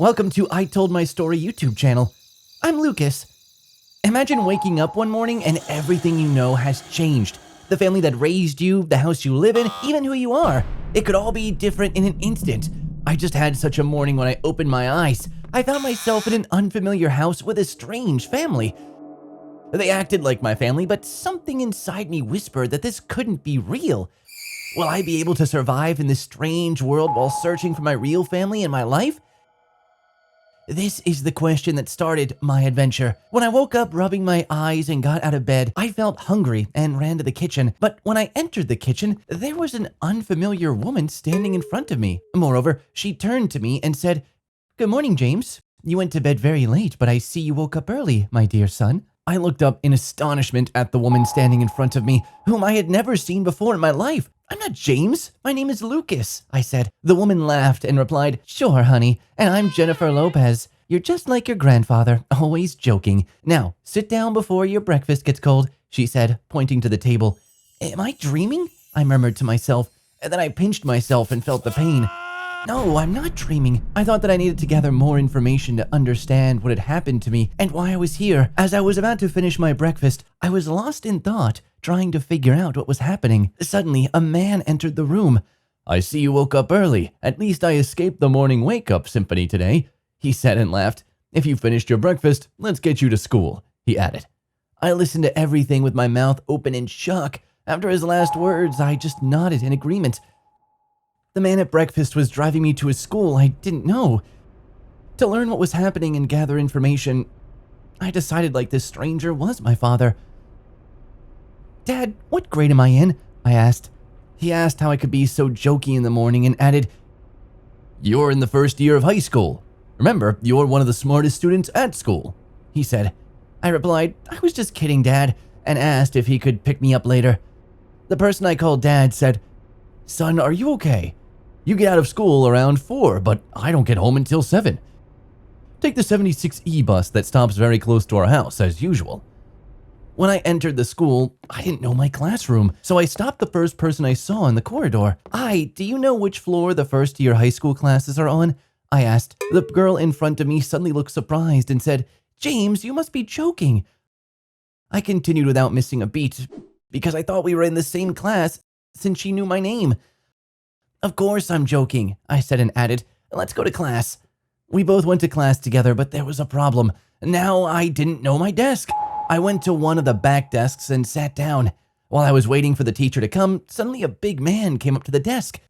Welcome to I Told My Story YouTube channel. I'm Lucas. Imagine waking up one morning and everything you know has changed. The family that raised you, the house you live in, even who you are. It could all be different in an instant. I just had such a morning when I opened my eyes. I found myself in an unfamiliar house with a strange family. They acted like my family, but something inside me whispered that this couldn't be real. Will I be able to survive in this strange world while searching for my real family in my life? This is the question that started my adventure. When I woke up rubbing my eyes and got out of bed, I felt hungry and ran to the kitchen. But when I entered the kitchen, there was an unfamiliar woman standing in front of me. Moreover, she turned to me and said, "Good morning, James. You went to bed very late, but I see you woke up early, my dear son." I looked up in astonishment at the woman standing in front of me, whom I had never seen before in my life. "I'm not James. My name is Lucas," I said. The woman laughed and replied, "Sure, honey, and I'm Jennifer Lopez. You're just like your grandfather, always joking. Now, sit down before your breakfast gets cold," she said, pointing to the table. "Am I dreaming?" I murmured to myself, and then I pinched myself and felt the pain. No, I'm not dreaming. I thought that I needed to gather more information to understand what had happened to me and why I was here. As I was about to finish my breakfast, I was lost in thought, trying to figure out what was happening. Suddenly, a man entered the room. "I see you woke up early. At least I escaped the morning wake-up symphony today," he said and laughed. "If you finished your breakfast, let's get you to school," he added. I listened to everything with my mouth open in shock. After his last words, I just nodded in agreement. The man at breakfast was driving me to a school I didn't know. To learn what was happening and gather information, I decided like this stranger was my father. "Dad, what grade am I in?" I asked. He asked how I could be so jokey in the morning and added, "You're in the first year of high school. Remember, you're one of the smartest students at school," he said. I replied, "I was just kidding, Dad," and asked if he could pick me up later. The person I called Dad said, "Son, are you okay? You get out of school around 4, but I don't get home until 7. Take the 76E bus that stops very close to our house, as usual." When I entered the school, I didn't know my classroom, so I stopped the first person I saw in the corridor. "Hi, do you know which floor the first-year high school classes are on?" I asked. The girl in front of me suddenly looked surprised and said, "James, you must be joking." I continued without missing a beat, because I thought we were in the same class since she knew my name. "Of course I'm joking," I said and added, "Let's go to class." We both went to class together, but there was a problem. Now I didn't know my desk. I went to one of the back desks and sat down. While I was waiting for the teacher to come, suddenly a big man came up to the desk.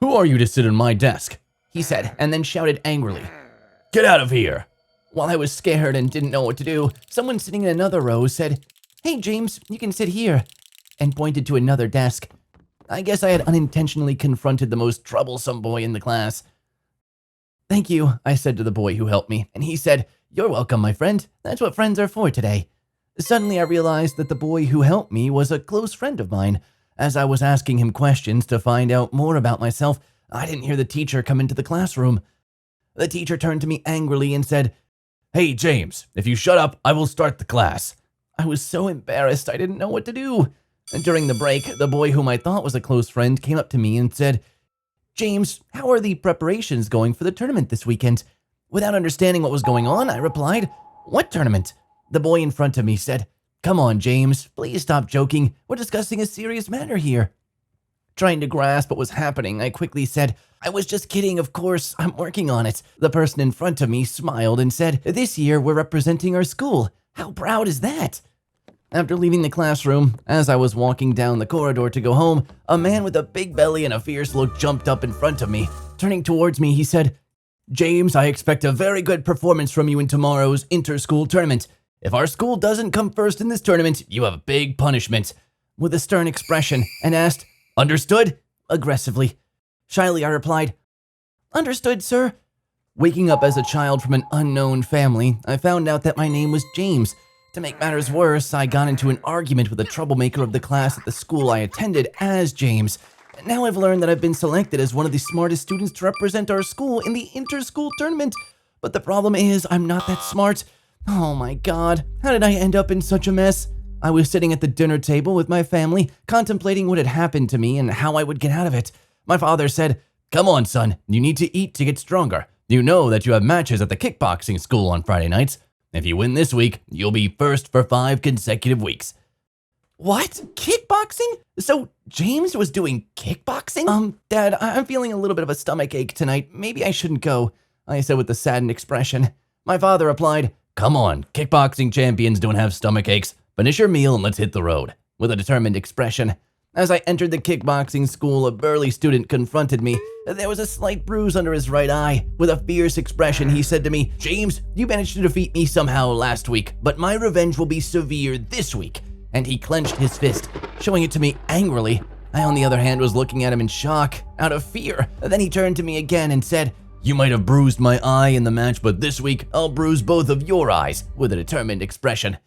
"Who are you to sit on my desk?" he said, and then shouted angrily, "Get out of here!" While I was scared and didn't know what to do, someone sitting in another row said, "Hey James, you can sit here," and pointed to another desk. I guess I had unintentionally confronted the most troublesome boy in the class. "Thank you," I said to the boy who helped me, and he said, "You're welcome, my friend. That's what friends are for today." Suddenly I realized that the boy who helped me was a close friend of mine. As I was asking him questions to find out more about myself, I didn't hear the teacher come into the classroom. The teacher turned to me angrily and said, "Hey James, if you shut up, I will start the class." I was so embarrassed I didn't know what to do. And during the break, the boy whom I thought was a close friend came up to me and said, "James, how are the preparations going for the tournament this weekend?" Without understanding what was going on, I replied, "What tournament?" The boy in front of me said, "Come on, James, please stop joking. We're discussing a serious matter here." Trying to grasp what was happening, I quickly said, "I was just kidding, of course, I'm working on it." The person in front of me smiled and said, "This year we're representing our school. How proud is that?" After leaving the classroom, as I was walking down the corridor to go home, a man with a big belly and a fierce look jumped up in front of me. Turning towards me, he said, "James, I expect a very good performance from you in tomorrow's inter-school tournament. If our school doesn't come first in this tournament, you have a big punishment," with a stern expression, and asked, "Understood?" aggressively. Shyly, I replied, "Understood, sir." Waking up as a child from an unknown family, I found out that my name was James. To make matters worse, I got into an argument with a troublemaker of the class at the school I attended as James. Now I've learned that I've been selected as one of the smartest students to represent our school in the inter-school tournament. But the problem is, I'm not that smart. Oh my God, how did I end up in such a mess? I was sitting at the dinner table with my family, contemplating what had happened to me and how I would get out of it. My father said, "Come on, son, you need to eat to get stronger. You know that you have matches at the kickboxing school on Friday nights. If you win this week, you'll be first for 5 consecutive weeks." What? Kickboxing? So James was doing kickboxing? Dad, I'm feeling a little bit of a stomach ache tonight. Maybe I shouldn't go, I said with a saddened expression. My father replied, "Come on, kickboxing champions don't have stomach aches. Finish your meal and let's hit the road," with a determined expression. As I entered the kickboxing school, a burly student confronted me. There was a slight bruise under his right eye. With a fierce expression, he said to me, "James, you managed to defeat me somehow last week, but my revenge will be severe this week." And he clenched his fist, showing it to me angrily. I, on the other hand, was looking at him in shock, out of fear. Then he turned to me again and said, "You might have bruised my eye in the match, but this week I'll bruise both of your eyes," with a determined expression.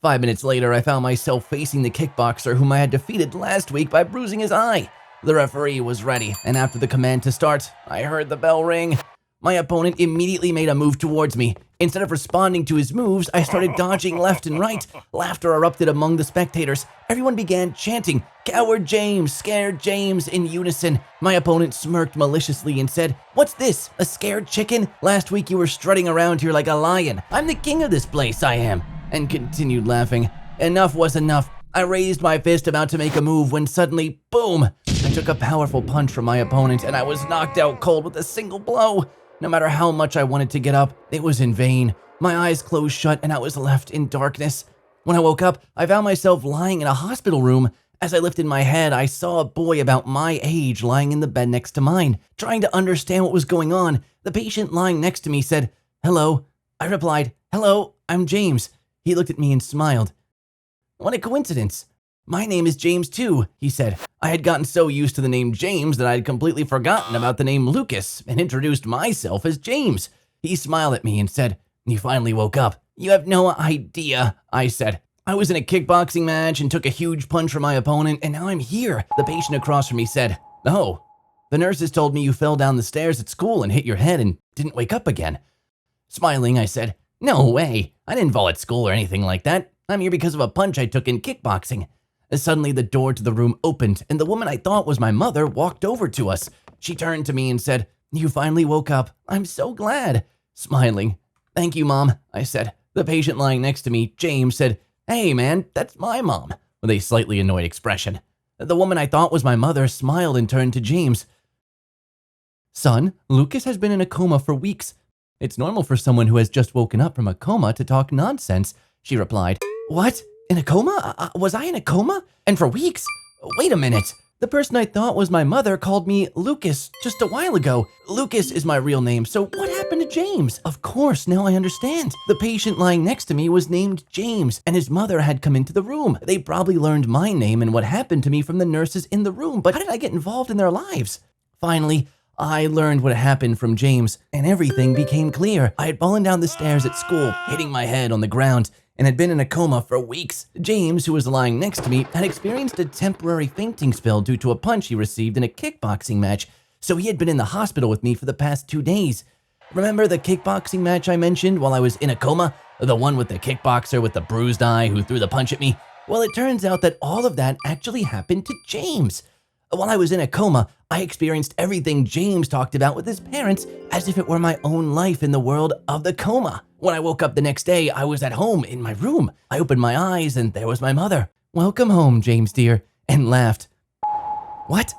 5 minutes later, I found myself facing the kickboxer whom I had defeated last week by bruising his eye. The referee was ready, and after the command to start, I heard the bell ring. My opponent immediately made a move towards me. Instead of responding to his moves, I started dodging left and right. Laughter erupted among the spectators. Everyone began chanting, "Coward James, scared James," in unison. My opponent smirked maliciously and said, "What's this, a scared chicken? Last week you were strutting around here like a lion. I'm the king of this place, I am," and continued laughing. Enough was enough. I raised my fist about to make a move when suddenly, boom! I took a powerful punch from my opponent and I was knocked out cold with a single blow. No matter how much I wanted to get up, it was in vain. My eyes closed shut and I was left in darkness. When I woke up, I found myself lying in a hospital room. As I lifted my head, I saw a boy about my age lying in the bed next to mine. Trying to understand what was going on, the patient lying next to me said, "Hello." I replied, "Hello, I'm James." He looked at me and smiled. "What a coincidence. My name is James too," he said. I had gotten so used to the name James that I had completely forgotten about the name Lucas and introduced myself as James. He smiled at me and said, "You finally woke up." "You have no idea," I said. "I was in a kickboxing match and took a huge punch from my opponent, and now I'm here." The patient across from me said, "Oh, the nurses told me you fell down the stairs at school and hit your head and didn't wake up again." Smiling, I said, "No way. I didn't fall at school or anything like that. I'm here because of a punch I took in kickboxing." Suddenly, the door to the room opened, and the woman I thought was my mother walked over to us. She turned to me and said, "You finally woke up. I'm so glad." Smiling, "Thank you, Mom," I said. The patient lying next to me, James, said, "Hey, man, that's my mom," with a slightly annoyed expression. The woman I thought was my mother smiled and turned to James. "Son, Lucas has been in a coma for weeks. It's normal for someone who has just woken up from a coma to talk nonsense," she replied. "What? In a coma? Was I in a coma? And for weeks? Wait a minute. The person I thought was my mother called me Lucas just a while ago. Lucas is my real name, so what happened to James? Of course, now I understand. The patient lying next to me was named James, and his mother had come into the room. They probably learned my name and what happened to me from the nurses in the room, but how did I get involved in their lives?" Finally, I learned what happened from James, and everything became clear. I had fallen down the stairs at school, hitting my head on the ground, and had been in a coma for weeks. James, who was lying next to me, had experienced a temporary fainting spell due to a punch he received in a kickboxing match, so he had been in the hospital with me for the past 2 days. Remember the kickboxing match I mentioned while I was in a coma? The one with the kickboxer with the bruised eye who threw the punch at me? Well, it turns out that all of that actually happened to James. While I was in a coma, I experienced everything James talked about with his parents as if it were my own life in the world of the coma. When I woke up the next day, I was at home in my room. I opened my eyes and there was my mother. "Welcome home, James dear," and laughed. "What?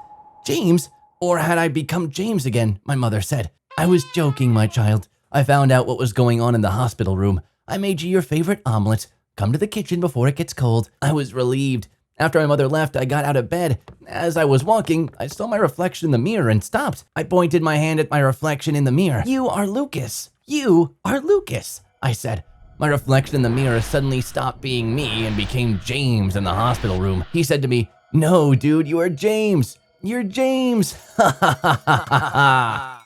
James? Or had I become James again?" my mother said. "I was joking, my child. I found out what was going on in the hospital room. I made you your favorite omelet. Come to the kitchen before it gets cold." I was relieved. After my mother left, I got out of bed. As I was walking, I saw my reflection in the mirror and stopped. I pointed my hand at my reflection in the mirror. "You are Lucas. You are Lucas," I said. My reflection in the mirror suddenly stopped being me and became James in the hospital room. He said to me, "No, dude, you are James. You're James." Ha ha ha ha ha ha.